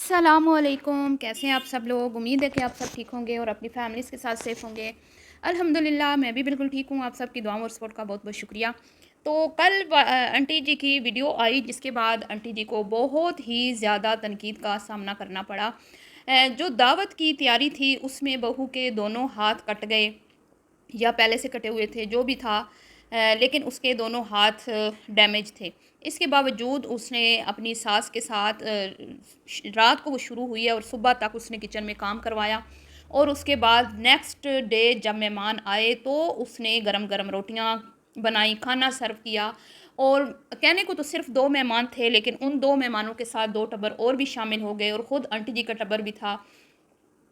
अस्सलामुअलैकुम। कैसे हैं आप सब लोग? उम्मीद है कि आप सब ठीक होंगे और अपनी फैमिलीज़ के साथ सेफ़ होंगे। अल्हम्दुलिल्लाह मैं भी बिल्कुल ठीक हूँ। आप सबकी दुआओं और सपोर्ट का बहुत बहुत शुक्रिया। तो कल आंटी जी की वीडियो आई, जिसके बाद आंटी जी को बहुत ही ज़्यादा तनकीद का सामना करना पड़ा। जो दावत की तैयारी थी उसमें बहू के दोनों हाथ कट गए या पहले से कटे हुए थे, जो भी था। लेकिन उसके दोनों हाथ डैमेज थे। इसके बावजूद उसने अपनी सास के साथ रात को वो शुरू हुई है और सुबह तक उसने किचन में काम करवाया। और उसके बाद नेक्स्ट डे जब मेहमान आए तो उसने गरम गरम रोटियां बनाई, खाना सर्व किया। और कहने को तो सिर्फ 2 मेहमान थे, लेकिन उन 2 मेहमानों के साथ 2 टब्बर और भी शामिल हो गए और ख़ुद आंटी जी का टब्बर भी था।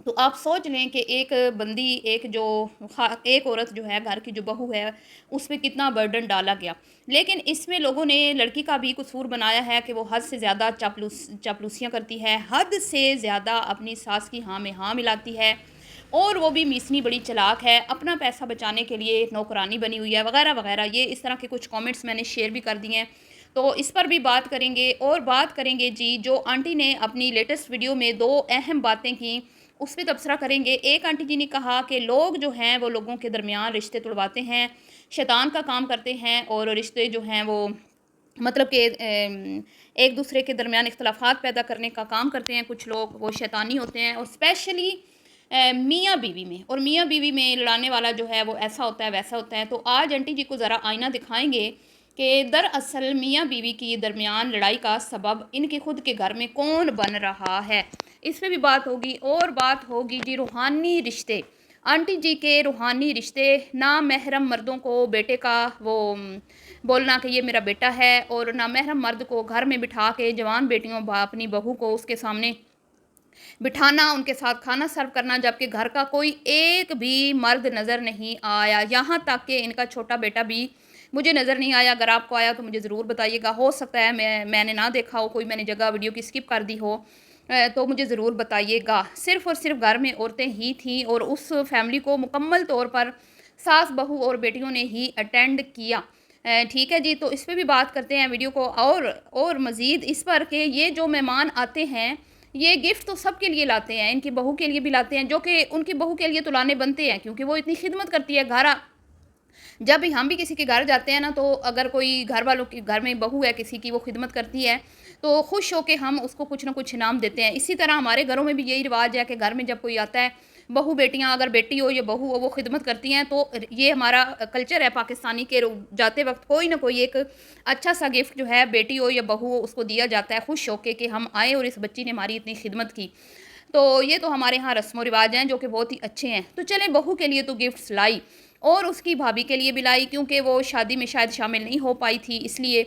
तो आप सोच लें कि एक बंदी, एक औरत जो है, घर की जो बहू है, उस पे कितना बर्डन डाला गया। लेकिन इसमें लोगों ने लड़की का भी कसूर बनाया है कि वो हद से ज़्यादा चापलूसियाँ करती है, हद से ज़्यादा अपनी सास की हाँ में हाँ मिलाती है। और वो भी मीसनी बड़ी चालाक है, अपना पैसा बचाने के लिए नौकरानी बनी हुई है, वगैरह वगैरह। ये इस तरह के कुछ कमेंट्स मैंने शेयर भी कर दिए हैं, तो इस पर भी बात करेंगे। और बात करेंगे जी, जो आंटी ने अपनी लेटेस्ट वीडियो में 2 अहम बातें की, उस पे तबसरा करेंगे। एक आंटी जी ने कहा कि लोग जो हैं वो लोगों के दरमियान रिश्ते तुड़वाते हैं, शैतान का काम करते हैं, और रिश्ते जो हैं वो मतलब कि एक दूसरे के दरमियान इख्तलाफात पैदा करने का काम करते हैं। कुछ लोग वो शैतानी होते हैं, और स्पेशली मियाँ बीवी में, और मियाँ बीवी में लड़ाने वाला जो है वो ऐसा होता है वैसा होता है। तो आज आंटी जी को ज़रा आईना दिखाएंगे कि दरअसल मियाँ बीवी की दरमियान लड़ाई का सबब इनके खुद के घर में कौन बन रहा है, इस पर भी बात होगी। और बात होगी जी रूहानी रिश्ते, आंटी जी के रूहानी रिश्ते। नामहरम मर्दों को बेटे का वो बोलना कि ये मेरा बेटा है, और नामहरम मर्द को घर में बिठा के जवान बेटियों अपनी बहू को उसके सामने बिठाना, उनके साथ खाना सर्व करना, जबकि घर का कोई एक भी मर्द नज़र नहीं आया। यहाँ तक कि इनका छोटा बेटा भी मुझे नज़र नहीं आया। अगर आपको आया तो मुझे ज़रूर बताइएगा। हो सकता है मैंने ना देखा हो, कोई मैंने जगह वीडियो की स्किप कर दी हो, तो मुझे ज़रूर बताइएगा। सिर्फ़ और सिर्फ घर में औरतें ही थीं, और उस फैमिली को मुकम्मल तौर पर सास बहू और बेटियों ने ही अटेंड किया। ठीक है जी, तो इस पे भी बात करते हैं वीडियो को। और मज़ीद इस पर कि ये जो मेहमान आते हैं, ये गिफ्ट तो सबके लिए लाते हैं, इनकी बहू के लिए भी लाते हैं, जो कि उनकी बहू के लिए तो लाने बनते हैं, क्योंकि वो इतनी खिदमत करती है। जब भी हम भी किसी के घर जाते हैं ना, तो अगर कोई घर वालों के घर में बहू है किसी की, वो खिदमत करती है, तो खुश होके हम उसको कुछ ना कुछ इनाम देते हैं। इसी तरह हमारे घरों में भी यही रिवाज है कि घर में जब कोई आता है, बहू बेटियां, अगर बेटी हो या बहू हो, वो खिदमत करती हैं। तो ये हमारा कल्चर है पाकिस्तानी के। जाते वक्त कोई ना कोई एक अच्छा सा गिफ्ट जो है, बेटी हो या बहू हो, उसको दिया जाता है खुश होके कि हम आए और इस बच्ची ने हमारी इतनी खिदमत की। तो ये तो हमारे यहाँ रस्म व रिवाज हैं, जो कि बहुत ही अच्छे हैं। तो चलें, बहू के लिए तो गिफ्ट्स लाई, और उसकी भाभी के लिए भी लाई, क्योंकि वो शादी में शायद शामिल नहीं हो पाई थी, इसलिए।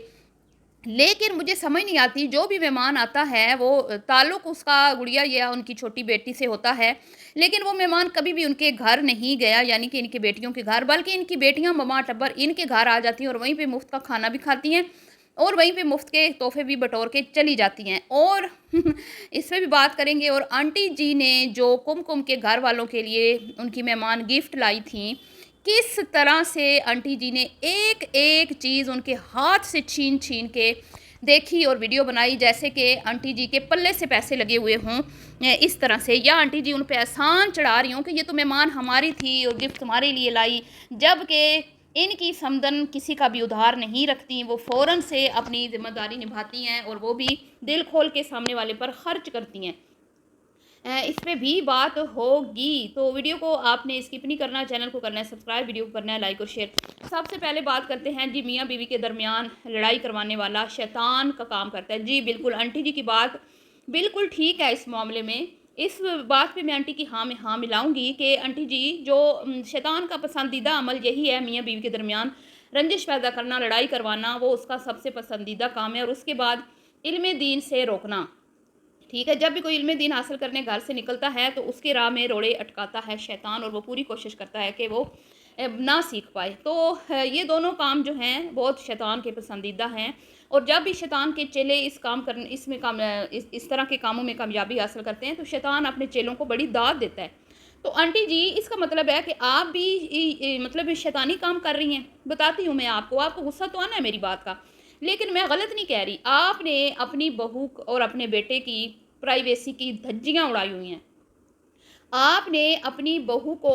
लेकिन मुझे समझ नहीं आती, जो भी मेहमान आता है वो ताल्लुक़ उसका गुड़िया या उनकी छोटी बेटी से होता है, लेकिन वो मेहमान कभी भी उनके घर नहीं गया, यानी कि इनकी बेटियों के घर, बल्कि इनकी बेटियां ममा टब्बर इनके घर आ जाती हैं, और वहीं पे मुफ्त का खाना भी खाती हैं, और वहीं पे मुफ्त के तोहफे भी बटोर के चली जाती हैं। और इस पे भी बात करेंगे। और आंटी जी ने जो कुमकुम के घर वालों के लिए उनकी मेहमान गिफ्ट लाई थी, किस तरह से आंटी जी ने एक एक चीज़ उनके हाथ से छीन छीन के देखी और वीडियो बनाई, जैसे कि आंटी जी के पल्ले से पैसे लगे हुए हों, इस तरह से, या आंटी जी उन पे एहसान चढ़ा रही हों कि ये तो मेहमान हमारी थी और गिफ्ट तुम्हारे लिए लाई, जबकि इनकी समदन किसी का भी उधार नहीं रखती। वो फ़ौरन से अपनी ज़िम्मेदारी निभाती हैं, और वो भी दिल खोल के सामने वाले पर ख़र्च करती हैं। इस पे भी बात होगी, तो वीडियो को आपने स्किप नहीं करना, चैनल को करना है सब्सक्राइब, वीडियो को करना है लाइक और शेयर। सबसे पहले बात करते हैं जी, मियाँ बीवी के दरमियान लड़ाई करवाने वाला शैतान का काम करता है। जी बिल्कुल, आंटी जी की बात बिल्कुल ठीक है इस मामले में। इस बात पे मैं आंटी की हाँ में हाँ मिलाऊंगी कि आंटी जी, जो शैतान का पसंदीदा अमल यही है, मियाँ बीवी के दरमियान रंजिश पैदा करना, लड़ाई करवाना, वो उसका सबसे पसंदीदा काम है। और उसके बाद इल्म दीन से रोकना। ठीक है, जब भी कोई इल्म दीन हासिल करने घर से निकलता है, तो उसके राह में रोड़े अटकाता है शैतान, और वो पूरी कोशिश करता है कि वो ना सीख पाए। तो ये दोनों काम जो हैं बहुत शैतान के पसंदीदा हैं। और जब भी शैतान के चेले इस काम करने इसमें काम इस तरह के कामों में कामयाबी हासिल करते हैं, तो शैतान अपने चेलों को बड़ी दाद देता है। तो आंटी जी, इसका मतलब है कि आप भी मतलब शैतानी काम कर रही हैं। बताती हूँ मैं आपको गुस्सा तो आना है मेरी बात का, लेकिन मैं गलत नहीं कह रही। आपने अपनी बहू और अपने बेटे की प्राइवेसी की धज्जियाँ उड़ाई हुई हैं। आपने अपनी बहू को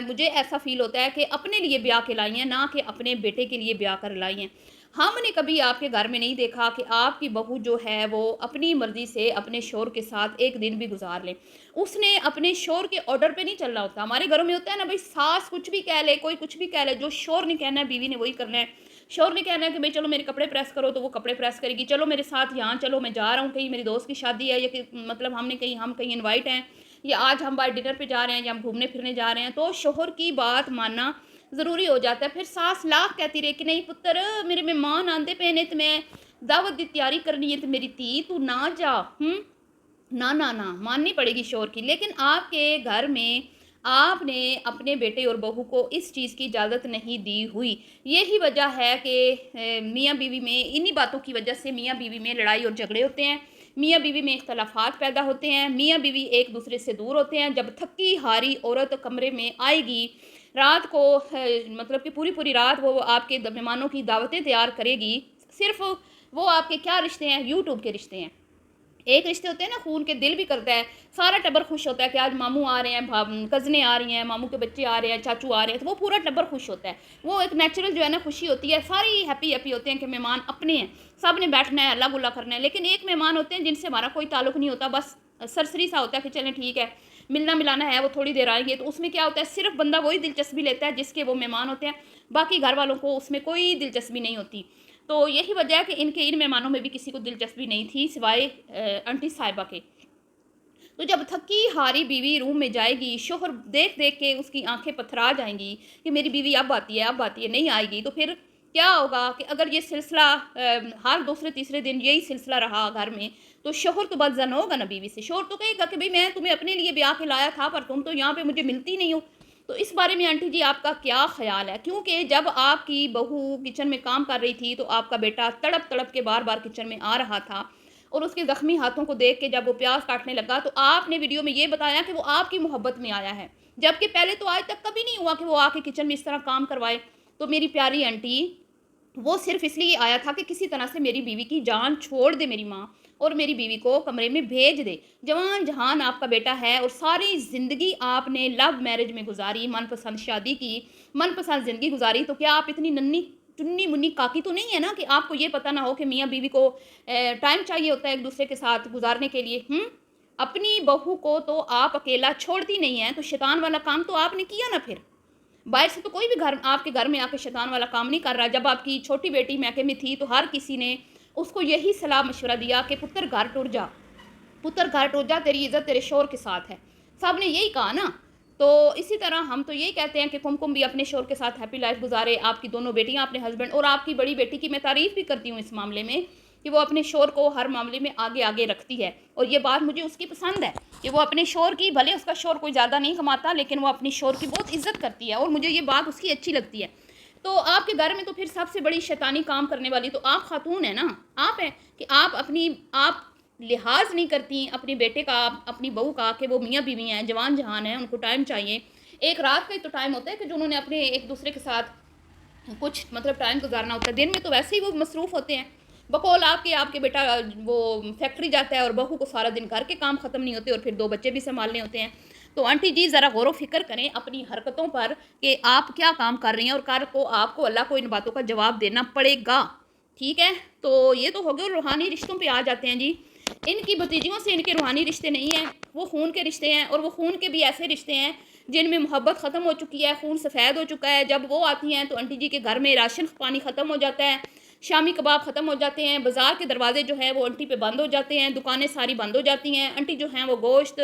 मुझे ऐसा फ़ील होता है कि अपने लिए ब्याह के लाई हैं, ना कि अपने बेटे के लिए ब्याह कर लाई हैं। हमने कभी आपके घर में नहीं देखा कि आपकी बहू जो है वो अपनी मर्ज़ी से अपने शौहर के साथ एक दिन भी गुज़ार ले। उसने अपने शौहर के ऑर्डर पे नहीं चलना होता। हमारे घरों में होता है ना भई, सास कुछ भी कह ले, कोई कुछ भी कह ले, जो शौहर ने कहना है बीवी ने वही करना है। शौहर ने कहना है कि भई चलो मेरे कपड़े प्रेस करो, तो वो कपड़े प्रेस करेगी। चलो मेरे साथ यहाँ चलो, मैं जा रहा हूँ कहीं, मेरी दोस्त की शादी है, या कि मतलब हम कहीं इनवाइट हैं, या आज हम बाहर डिनर पे जा रहे हैं, या हम घूमने फिरने जा रहे हैं, तो शौहर की बात मानना ज़रूरी हो जाता है। फिर सास लाख कहती रहे कि नहीं पुत्तर, मेरे मेहमान आंदे पे ने, तो मैं दावत की तैयारी करनी है, तो मेरी धी तू ना जा। ना ना ना, माननी पड़ेगी शौहर की। लेकिन आपके घर में आपने अपने बेटे और बहू को इस चीज़ की इजाज़त नहीं दी हुई। यही वजह है कि मियाँ बीवी में, इन्हीं बातों की वजह से मियाँ बीवी में लड़ाई और झगड़े होते हैं, मियाँ बीवी में इख्तलाफात पैदा होते हैं, मियाँ बीवी एक दूसरे से दूर होते हैं। जब थकी हारी औरत कमरे में आएगी रात को, मतलब कि पूरी पूरी रात वो आपके मेहमानों की दावतें तैयार करेगी। सिर्फ वो आपके क्या रिश्ते हैं, यूट्यूब के रिश्ते हैं। एक रिश्ते होते हैं ना खून के, दिल भी करता है, सारा टब्बर खुश होता है कि आज मामू आ रहे हैं, कज़नें आ रही हैं, मामू के बच्चे आ रहे हैं, चाचू आ रहे हैं, तो वो पूरा टब्बर खुश होता है। वो एक नेचुरल जो है ना खुशी होती है, सारी हैप्पी हैप्पी होते हैं कि मेहमान अपने हैं, सब ने बैठना है, अल्लाह गुल्ला करना है। लेकिन एक मेहमान होते हैं जिनसे हमारा कोई ताल्लुक नहीं होता, बस सरसरी सा होता है कि चलें ठीक है, मिलना मिलाना है, वो थोड़ी देर आएंगे। तो उसमें क्या होता है, सिर्फ बंदा वही दिलचस्पी लेता है जिसके वो मेहमान होते हैं, बाकी घर वालों को उसमें कोई दिलचस्पी नहीं होती। तो यही वजह है कि इन मेहमानों में भी किसी को दिलचस्पी नहीं थी सिवाय आंटी साहिबा के। तो जब थकी हारी बीवी रूम में जाएगी, शोहर देख देख के उसकी आंखें पथरा जाएंगी कि मेरी बीवी अब आती है, अब आती है, नहीं आएगी, तो फिर क्या होगा कि अगर ये सिलसिला हर दूसरे तीसरे दिन यही सिलसिला रहा घर में, तो शोहर तो बदजन होगा ना बीवी से। शोहर तो कहेगा कि भाई मैं तुम्हें अपने लिए ब्याह के लाया था, पर तुम तो यहाँ पे मुझे मिलती नहीं हो। तो इस बारे में आंटी जी आपका क्या ख्याल है? क्योंकि जब आपकी बहू किचन में काम कर रही थी, तो आपका बेटा तड़प तड़प के बार बार किचन में आ रहा था, और उसके ज़ख्मी हाथों को देख के जब वो प्याज काटने लगा, तो आपने वीडियो में ये बताया कि वो आपकी मोहब्बत में आया है, जबकि पहले तो आज तक कभी नहीं हुआ कि वो आके किचन में इस तरह काम करवाए। तो मेरी प्यारी आंटी, वो सिर्फ इसलिए आया था कि किसी तरह से मेरी बीवी की जान छोड़ दे मेरी माँ, और मेरी बीवी को कमरे में भेज दे। जवान जहान आपका बेटा है, और सारी ज़िंदगी आपने लव मैरिज में गुजारी, मनपसंद शादी की, मनपसंद ज़िंदगी गुजारी, तो क्या आप इतनी नन्ही टुन्नी मुन्नी काकी तो नहीं है ना कि आपको ये पता ना हो कि मियाँ बीवी को टाइम चाहिए होता है एक दूसरे के साथ गुजारने के लिए। अपनी बहू को तो आप अकेला छोड़ती नहीं है, तो शैतान वाला काम तो आपने किया ना। फिर बाहर से तो कोई भी घर आपके घर में आके शैतान वाला काम नहीं कर रहा। जब आपकी छोटी बेटी मैके में थी, तो हर किसी ने उसको यही सलाह मशवरा दिया कि पुत्र घर टुर जा, पुत्र घर टुर जा, तेरी इज्जत तेरे शोर के साथ है। सब ने यही कहा ना। तो इसी तरह हम तो यही कहते हैं कि कुमकुम भी अपने शोर के साथ हैप्पी लाइफ गुजारे, आपकी दोनों बेटियां, अपने हस्बैंड, और आपकी बड़ी बेटी की मैं तारीफ़ भी करती हूँ इस मामले में कि वो अपने शोर को हर मामले में आगे आगे रखती है। और ये बात मुझे उसकी पसंद है कि वो अपने शोर की, भले उसका शोर कोई ज़्यादा नहीं कमाता, लेकिन वो अपनी शोर की बहुत इज्जत करती है, और मुझे ये बात उसकी अच्छी लगती है। तो आपके घर में तो फिर सबसे बड़ी शैतानी काम करने वाली तो आप खातून है ना, आप हैं कि आप लिहाज नहीं करती अपने बेटे का, अपनी बहू का, कि वो मियाँ बीवी हैं, जवान जहान हैं, उनको टाइम चाहिए। एक रात का ही तो टाइम होता है कि जो उन्होंने अपने एक दूसरे के साथ कुछ मतलब टाइम गुजारना होता है। दिन में तो वैसे ही वो मसरूफ़ होते हैं। बकौल आपके बेटा वो फैक्ट्री जाता है, और बहू को सारा दिन घर के काम ख़त्म नहीं होते, और फिर 2 बच्चे भी संभालने होते हैं। तो आंटी जी ज़रा गौर व फिक्र करें अपनी हरकतों पर कि आप क्या काम कर रही हैं, और कल को आपको अल्लाह को इन बातों का जवाब देना पड़ेगा। ठीक है, तो ये तो हो गए। रूहानी रिश्तों पे आ जाते हैं जी। इनकी भतीजियों से इनके रूहानी रिश्ते नहीं हैं, वो खून के रिश्ते हैं, और वो खून के भी ऐसे रिश्ते हैं जिनमें मोहब्बत ख़त्म हो चुकी है, खून सफ़ेद हो चुका है। जब वो आती हैं तो आंटी जी के घर में राशन पानी ख़त्म हो जाता है, शामी कबाब ख़त्म हो जाते हैं, बाज़ार के दरवाजे जो हैं वो आंटी पे बंद हो जाते हैं, दुकानें सारी बंद हो जाती हैं। आंटी जो हैं वो गोश्त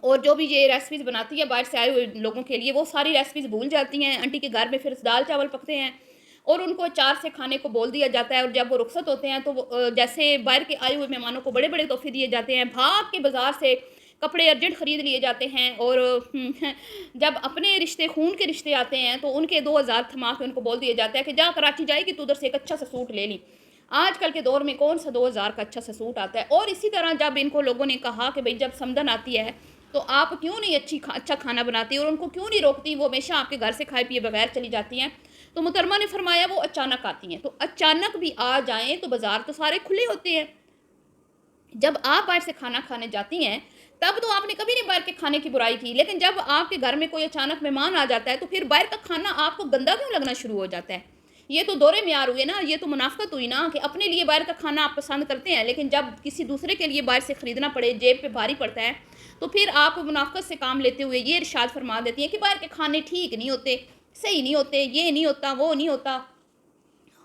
और जो भी ये रेसिपीज़ बनाती है बाहर से आए हुए लोगों के लिए, वो सारी रेसिपीज़ भूल जाती हैं। आंटी के घर में फिर दाल चावल पकते हैं, और उनको अचार से खाने को बोल दिया जाता है। और जब वो रुखसत होते हैं, तो वो जैसे बाहर के आए हुए मेहमानों को बड़े बड़े तोहफे दिए जाते हैं, भाग के बाज़ार से कपड़े अर्जेंट ख़रीद लिए जाते हैं। और जब अपने रिश्ते खून के रिश्ते आते हैं, तो उनके 2000 थमा के उनको बोल दिया जाता है कि जा कराची जाएगी तो उधर से एक अच्छा सा सूट ले ली। आजकल के दौर में कौन सा 2000 का अच्छा सा सूट आता है। और इसी तरह जब इनको लोगों ने कहा कि भाई जब समदन आती है तो आप क्यों नहीं अच्छा खाना बनाती, और उनको क्यों नहीं रोकती, वो हमेशा आपके घर से खाए पिए बगैर चली जाती हैं। तो मुहतरमा ने फरमाया वो अचानक आती हैं, तो अचानक भी आ जाएं तो बाज़ार तो सारे खुले होते हैं, जब आप बाहर से खाना खाने जाती हैं तब तो आपने कभी नहीं बाहर के खाने की बुराई की, लेकिन जब आपके घर में कोई अचानक मेहमान आ जाता है तो फिर बाहर का खाना आपको गंदा क्यों लगना शुरू हो जाता है? ये तो दोहरे म्यार हुए ना, ये तो मुनाफ़िक़त हुई ना कि अपने लिए बाहर का खाना आप पसंद करते हैं, लेकिन जब किसी दूसरे के लिए बाहर से ख़रीदना पड़े, जेब पे भारी पड़ता है, तो फिर आप मुनाफ़िक़त से काम लेते हुए ये इरशाद फरमा देती हैं कि बाहर के खाने ठीक नहीं होते, सही नहीं होते, ये नहीं होता, वो नहीं होता।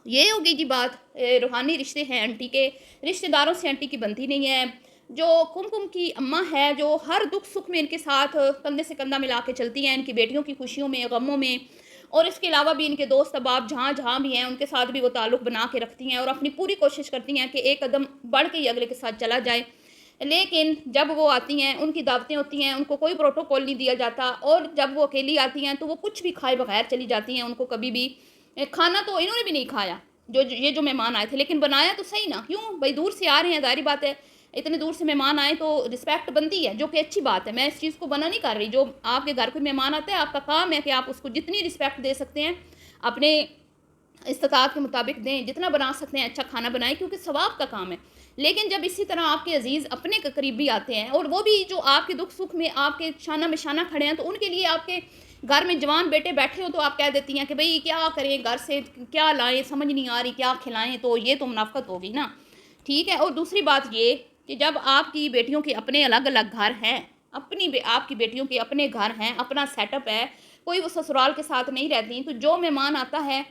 ये हो गई जी बात। रूहानी रिश्ते हैं आंटी के, रिश्तेदारों से आंटी की बनती नहीं है। जो कुमकुम की अम्मा है, जो हर दुख सुख में इनके साथ कंधे से कंधा मिला के चलती हैं, इनकी बेटियों की खुशियों में, गमों में, और इसके अलावा भी इनके दोस्त अहबाब जहाँ जहाँ भी हैं उनके साथ भी वो ताल्लुक़ बना के रखती हैं और अपनी पूरी कोशिश करती हैं कि एक कदम बढ़ के ही अगले के साथ चला जाए। लेकिन जब वो आती हैं, उनकी दावतें होती हैं, उनको कोई प्रोटोकॉल नहीं दिया जाता, और जब वो अकेली आती हैं तो वो कुछ भी खाए बगैर चली जाती हैं। उनको कभी भी खाना तो इन्होंने भी नहीं खाया, ये जो मेहमान आए थे, लेकिन बनाया तो सही ना, क्यों भाई, दूर से आ रहे हैं, ज़ाहिर बात है इतने दूर से मेहमान आए तो रिस्पेक्ट बनती है, जो कि अच्छी बात है। मैं इस चीज़ को मना नहीं कर रही, जो आपके घर कोई मेहमान आता है आपका काम है कि आप उसको जितनी रिस्पेक्ट दे सकते हैं अपने इस्तात के मुताबिक दें, जितना बना सकते हैं अच्छा खाना बनाएं, क्योंकि सवाब का काम है। लेकिन जब इसी तरह आपके अजीज़ अपने के करीबी आते हैं और वो भी जो आपके दुख सुख में आपके शाना में शाना खड़े हैं, तो उनके लिए आपके घर में जवान बेटे बैठे हो तो आप कह देती हैं कि भाई क्या करें, घर से क्या लाएं, समझ नहीं आ रही क्या खिलाएं, तो ये तो मुनाफ़िक़त होगी ना, ठीक है। और दूसरी बात ये कि जब आपकी बेटियों के अपने अलग अलग घर हैं, आपकी बेटियों के अपने घर हैं, अपना सेटअप है, कोई वो ससुराल के साथ नहीं रहती, तो जो मेहमान आता है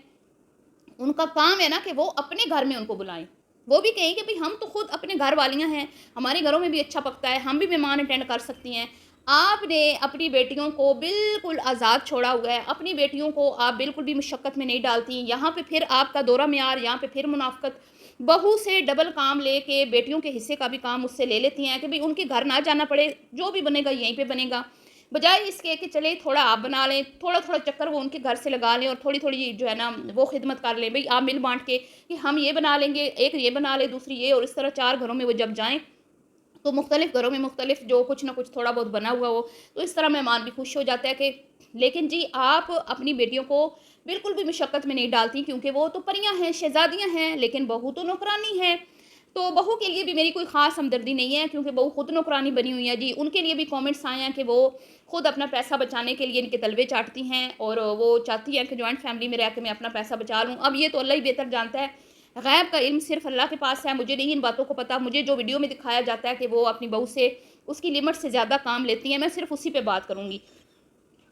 उनका काम है ना कि वो अपने घर में उनको बुलाएं। वो भी कहें कि भाई हम तो खुद अपने घर वालियाँ हैं, हमारे घरों में भी अच्छा पकता है, हम भी मेहमान अटेंड कर सकती हैं। आपने अपनी बेटियों को बिल्कुल आज़ाद छोड़ा हुआ है, अपनी बेटियों को आप बिल्कुल भी मुशक्क़त में नहीं डालती। यहाँ पे फिर आपका दोहरा म्यार, यहाँ पे फिर मुनाफ़िक़त। बहू से डबल काम लेके बेटियों के हिस्से का भी काम उससे ले लेती हैं कि भाई उनके घर ना जाना पड़े, जो भी बनेगा यहीं पे बनेगा। बजाय इसके कि चले थोड़ा आप बना लें, थोड़ा-थोड़ा चक्कर वो उनके घर से लगा लें और थोड़ी-थोड़ी जो है ना वो खिदमत कर लें। भई आप मिल बाँट के कि हम ये बना लेंगे, एक ये बना ले, दूसरी ये, और इस तरह 4 घरों में वो जब जाएँ, तो मुख्तलिफ़ घरों में मुख्तलिफ़ जो कुछ ना कुछ थोड़ा बहुत बना हुआ हो, तो इस तरह मेहमान भी खुश हो जाता है कि। लेकिन जी आप अपनी बेटियों को बिल्कुल भी मशक्क़त में नहीं डालती, क्योंकि वो तो परियाँ हैं, शहज़ादियाँ हैं, लेकिन बहू तो नौकरानी है। तो बहू के लिए भी मेरी कोई ख़ास हमदर्दी नहीं है, क्योंकि बहू खुद नौकरानी बनी हुई है जी। उनके लिए भी कमेंट्स आए हैं कि वो खुद अपना पैसा बचाने के लिए इनके तलवे चाटती हैं और वो चाहती हैं कि जॉइंट फैमिली में रह के मैं अपना पैसा बचा लूँ। अब ये तो अल्लाह ही बेहतर जानता है, गैब का इल्म सिर्फ़ अल्लाह के पास है, मुझे नहीं इन बातों को पता। मुझे जो वीडियो में दिखाया जाता है कि वो अपनी बहू से उसकी लिमिट से ज़्यादा काम लेती हैं, मैं सिर्फ़ उसी पे बात करूँगी।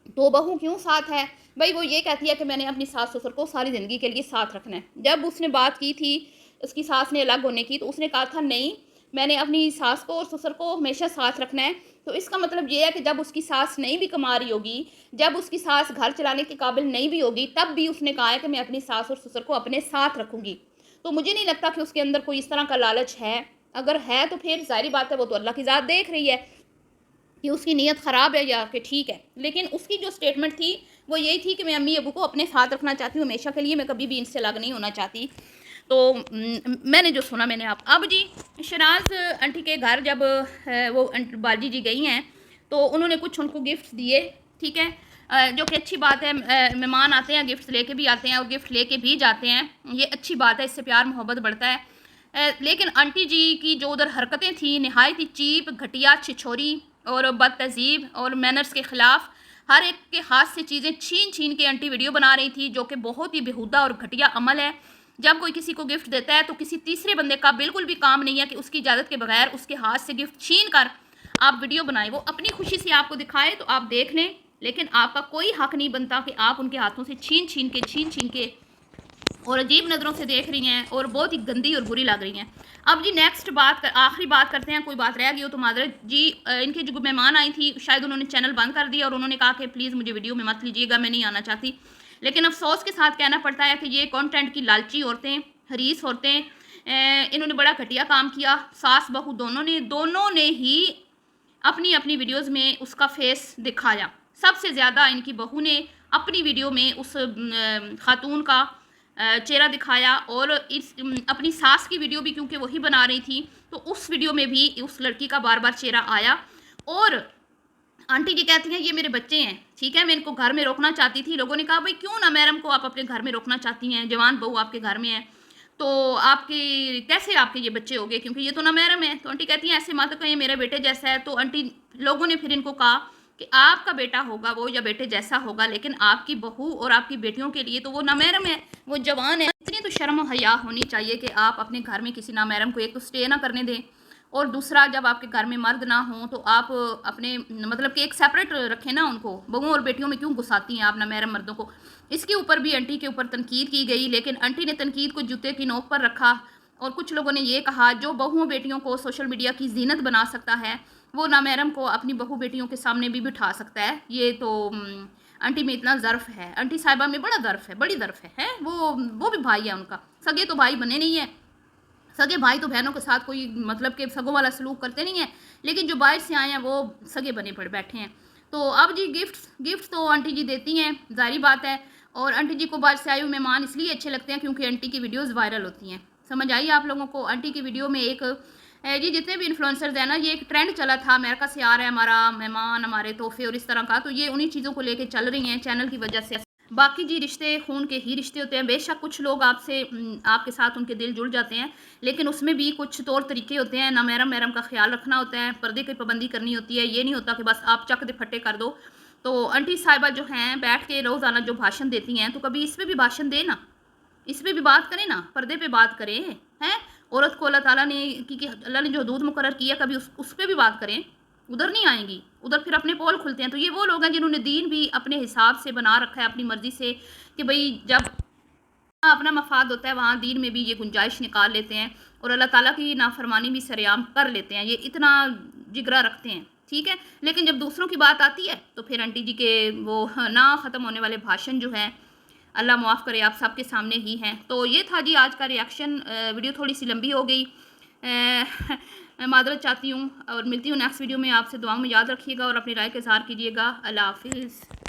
तो बहू क्यों साथ है? भई वो ये कहती है कि मैंने अपनी सास-ससुर को सारी ज़िंदगी के लिए साथ रखना है। जब उसने बात की थी, उसकी सास ने अलग होने की, तो उसने कहा था नहीं, मैंने अपनी सास को और ससुर को हमेशा साथ रखना है। तो इसका मतलब ये है कि जब उसकी सास नहीं भी कमा रही होगी, जब उसकी सास घर चलाने के काबिल नहीं भी होगी, तब भी उसने कहा है कि मैं अपनी सास और ससुर को अपने साथ रखूँगी। तो मुझे नहीं लगता कि उसके अंदर कोई इस तरह का लालच है। अगर है तो फिर ज़ाहिर बात है वो तो अल्लाह की ज़ात देख रही है कि उसकी नीयत ख़राब है या कि ठीक है। लेकिन उसकी जो स्टेटमेंट थी वो यही थी कि मैं अम्मी अबू को अपने साथ रखना चाहती हूँ हमेशा के लिए, मैं कभी भी इनसे अलग नहीं होना चाहती। तो मैंने जो सुना मैंने आप अब जी शनाज़ आंटी के घर जब वो बाजी जी गई हैं तो उन्होंने कुछ उनको गिफ्ट दिए, ठीक है, जो कि अच्छी बात है। मेहमान आते हैं गिफ्ट लेके भी आते हैं और गिफ्ट लेके भी जाते हैं, ये अच्छी बात है, इससे प्यार मोहब्बत बढ़ता है। लेकिन आंटी जी की जो उधर हरकतें थी नहायत ही चीप, घटिया, छिछोरी और बदतहज़ीब और मैनर्स के ख़िलाफ़ हर एक के हाथ से चीज़ें छीन छीन के आंटी वीडियो बना रही थी, जो कि बहुत ही बेहुदा और घटिया अमल है। जब कोई किसी को गिफ्ट देता है तो किसी तीसरे बंदे का बिल्कुल भी काम नहीं है कि उसकी इजाज़त के बगैर उसके हाथ से गिफ्ट छीन कर आप वीडियो बनाएं। वो अपनी खुशी से आपको दिखाए तो आप देख लें, लेकिन आपका कोई हक़ नहीं बनता कि आप उनके हाथों से छीन छीन के और अजीब नज़रों से देख रही हैं और बहुत ही गंदी और बुरी लग रही हैं। अब जी नेक्स्ट आखिरी बात करते हैं, कोई बात रह गई हो तो माजरत जी। इनके जो मेहमान आई थी शायद उन्होंने चैनल बंद कर दिया और उन्होंने कहा कि प्लीज़ मुझे वीडियो में मत लीजिएगा, मैं नहीं आना चाहती। लेकिन अफसोस के साथ कहना पड़ता है कि ये कंटेंट की लालची औरतें, हरीस औरतें, इन्होंने बड़ा घटिया काम किया। सास बहू दोनों ने ही अपनी अपनी वीडियोस में उसका फेस दिखाया। सबसे ज़्यादा इनकी बहू ने अपनी वीडियो में उस खातून का चेहरा दिखाया और अपनी सास की वीडियो भी क्योंकि वही बना रही थी तो उस वीडियो में भी उस लड़की का बार बार चेहरा आया। और आंटी जी कहती हैं ये मेरे बच्चे हैं, ठीक है, मैं इनको घर में रोकना चाहती थी। लोगों ने कहा भाई क्यों ना मैडम को आप अपने घर में रोकना चाहती हैं, जवान बहू आपके घर में है। तो आपकी कैसे आपके ये बच्चे हो गए, क्योंकि ये तो नामहरम है। तो आंटी कहती हैं ऐसे मत कहिए, मेरे बेटे जैसा है। तो आंटी लोगों ने फिर इनको कहा कि आपका बेटा होगा वो या बेटे जैसा होगा, लेकिन आपकी बहू और आपकी बेटियों के लिए तो वो नामहरम है, वो जवान है। इतनी तो शर्म और हया होनी चाहिए कि आप अपने घर में किसी नामहरम को एक तो स्टे ना करने दें, और दूसरा जब आपके घर में मर्द ना हो तो आप अपने मतलब कि एक सेपरेट रखें ना उनको। बहुओं और बेटियों में क्यों घुसाती हैं आप नामहरम मर्दों को। इसके ऊपर भी आंटी के ऊपर तनकीद की गई, लेकिन आंटी ने तनकीद को जूते की नोक पर रखा। और कुछ लोगों ने ये कहा जो बहुओं बेटियों को सोशल मीडिया की जीनत बना सकता है वो नामहरम को अपनी बहू बेटियों के सामने भी बिठा सकता है। ये तो आंटी में इतना ज़र्फ है, आंटी साहिबा में बड़ा ज़र्फ है, बड़ी ज़र्फ है वो भी भाई है उनका। सगे तो भाई बने नहीं है, सगे भाई तो बहनों के साथ कोई मतलब कि सगों वाला सलूक करते नहीं है, लेकिन जो बाहर से आए हैं वो सगे बने पड़े बैठे हैं। तो अब जी गिफ्ट तो आंटी जी देती हैं, ज़ाहिर बात है। और आंटी जी को बाहर से आए हुए मेहमान इसलिए अच्छे लगते हैं क्योंकि आंटी की वीडियोज़ वायरल होती हैं। समझ आई आप लोगों को। आंटी की वीडियो में एक जी जितने भी इन्फ्लुएंसर्स हैं ना, ये एक ट्रेंड चला था, अमेरिका से आ रहा है हमारा मेहमान, हमारे तोहफे और इस तरह का। तो ये उन्हीं चीज़ों को लेके चल रही हैं चैनल की वजह से। बाकी जी रिश्ते खून के ही रिश्ते होते हैं। बेशक कुछ लोग आपसे आपके साथ उनके दिल जुड़ जाते हैं, लेकिन उसमें भी कुछ तौर तरीके होते हैं। ना महरम का ख्याल रखना होता है, पर्दे की पाबंदी करनी होती है। ये नहीं होता कि बस आप चक दे फट्टे कर दो। तो आंटी साहिबा जो हैं बैठ के रोज़ाना जो भाषण देती हैं, तो कभी इस पर भी भाषण दें ना, इस पर भी बात करें ना, पर्दे पे बात करें। हैं औरत को अल्लाह ताला ने कि अल्लाह ने जो हदूद मुकर्रर किया, कभी उस पर भी बात करें। उधर नहीं आएंगी, उधर फिर अपने पोल खुलते हैं। तो ये वो लोग हैं जिन्होंने दीन भी अपने हिसाब से बना रखा है, अपनी मर्जी से, कि भाई जब अपना मफाद होता है वहाँ दीन में भी ये गुंजाइश निकाल लेते हैं और अल्लाह ताला की नाफरमानी भी सरेआम कर लेते हैं। ये इतना जिगरा रखते हैं, ठीक है। लेकिन जब दूसरों की बात आती है तो फिर आंटी जी के वो ना ख़त्म होने वाले भाषण जो हैं, अल्लाह माफ़ करे, आप सबके सामने ही हैं। तो ये था जी आज का रिएक्शन। वीडियो थोड़ी सी लंबी हो गई, मैं मादरत चाहती हूँ, और मिलती हूँ नेक्स्ट वीडियो में। आपसे दुआओं में याद रखिएगा और अपनी राय का इज़हार कीजिएगा। अल्लाह हाफिज़।